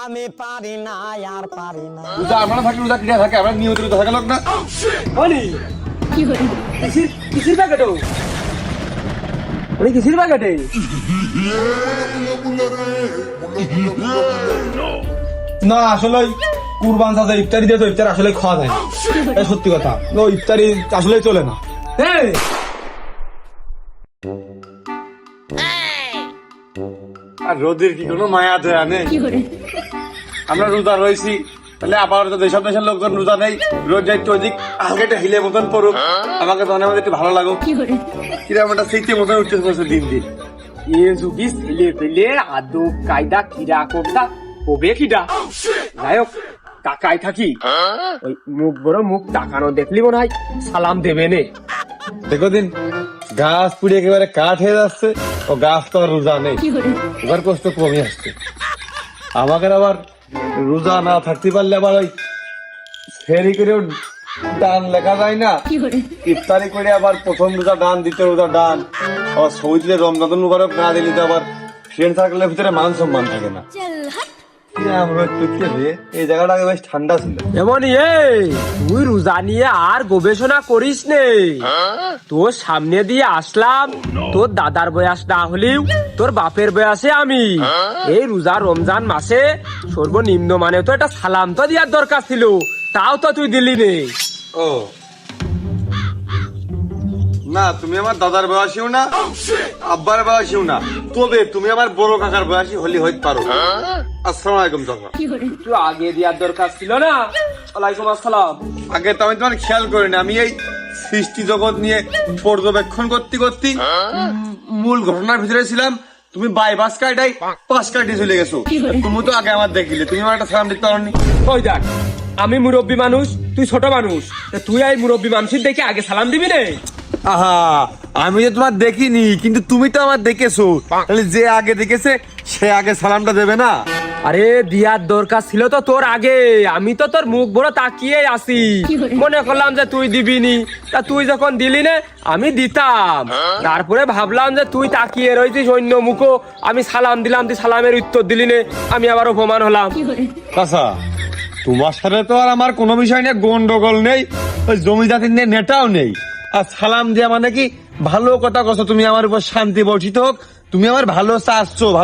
আমি পারি না আর পারি না। রোজা আমরা থাকি, রোজা কিনা থাকে, আমরা নিয়মিত রোজা থাকা লোক না। কিসির প্যাকেট কিসির প্যাকেটে? না আসলে কুরবান সাথে ইফতারি দিয়ে তো ইফতার আসলে খাওয়া যায় না, এটা সত্যি কথা। ও ইফতারি আসলে চলে না। আর রোদের কি কোনো মায়া দয়া নেই? আমরা রোজা রয়েছি, তাহলে আবার দেশের দেশের লোকজন রোজা নেই, রোজ যাইতে ওদিক আগে একটা হিলে মতন পড়ুক, আমাকে তো অনেক একটু ভালো লাগুক, কিরকম একটা শীতে মতন উঠতে পড়ছে দিন দিন। এ যুগি ছেলে পেলে আদব কায়দা কিরা কোনটা হবে কিডা? যাই হোক, টাকায় থাকি, ওই মুখ বড় মুখ তাকানো দেখলি মনে হয় সালাম দেবে নে। দেখো দিন গাছ পুড়ে একেবারে কাঠ হয়ে যাচ্ছে, ও গাছ তো আর রোজা নেই, এবার কষ্ট কমে আসছে। আমাকে আবার রোজা না থাকতে পারলে আবার ওই ফেরি করেও দান লেখা যায় না, ইফতারি করে আবার প্রথম রোজা দান, দ্বিতীয় রোজা দান, আবার সৌদিলে রমজান মুবারক না দিলে তো আবার ফ্রেন্ড সার্কেলের ভিতরে মান সম্মান থাকে না। এই জায়গাটা বেশ ঠান্ডা ছিল। এমনই তুই রোজা নিয়ে আর গবেষণা করিস নে, তোর সামনে দিয়ে আসলাম, তোর দাদার বয়স না হলেও তোর বাপের বয়সে আমি এই রোজা রমজান মাসে সর্বনিম্ন মানে তো একটা সালাম তো দেওয়ার দরকার ছিল, তাও তো তুই দিলি নে। ও না, তুমি আমার দাদার বয়সীও না, আব্বার বয়সীও না, তবে তুমি আমার বড় কাকার বয়সী হলি হইতে পারো। আসসালামু আলাইকুম কাকা। একটু আগে দেওয়ার দরকার ছিল না? ওয়ালাইকুম আসসালাম। আগে তো আমি তোমার খেয়াল করিনি, আমি এই সৃষ্টি জগৎ নিয়ে পর্যবেক্ষণ করতে করতে মূল ঘটনার ভিতরে ছিলাম। তুমি বাইপাস কাটাই 5 কাটি চলে গেছো, তুমি তো আগে আমার দেখিলে, তুমি আমার একটা সালাম দিতে পারোনি। ওই দেখ, আমি মুরব্বী মানুষ, তুই ছোট মানুষ, তুই এই মুরব্বী মানুষের দেখে আগে সালাম দিবি রে। আহা, আমি যে তোমার দেখিনি, কিন্তু তুমি তো আমার দেখেছো, তাহলে যে আগে দেখেছে সে আগে সালামটা দেবে না? আরে দিয়ার দরকার ছিল তো তোর আগে, আমি তো তোর মুখ বড় তাকিয়ে আসি, মনে করলাম যে তুই দিবিনি, তা তুই যখন দিলি না আমি দিতাম, তারপরে ভাবলাম যে তুই তাকিয়ে রয়েছিস অন্য মুখো, আমি সালাম দিলাম, তুই সালামের উত্তর দিলি না, আমি আবার অপমান হলাম। আচ্ছা, তোমার সাথে তো আর আমার কোনো বিষয় নিয়ে গন্ডগোল নেই, ওই জমি জাতি নিয়ে নেটাও নেই। আর সালাম দেয়া মানে কি ভালো কথা কছো, তুমি আমার উপর শান্তি বর্ষিত হোক, তুমি আমার ভালো চাচ্ছো।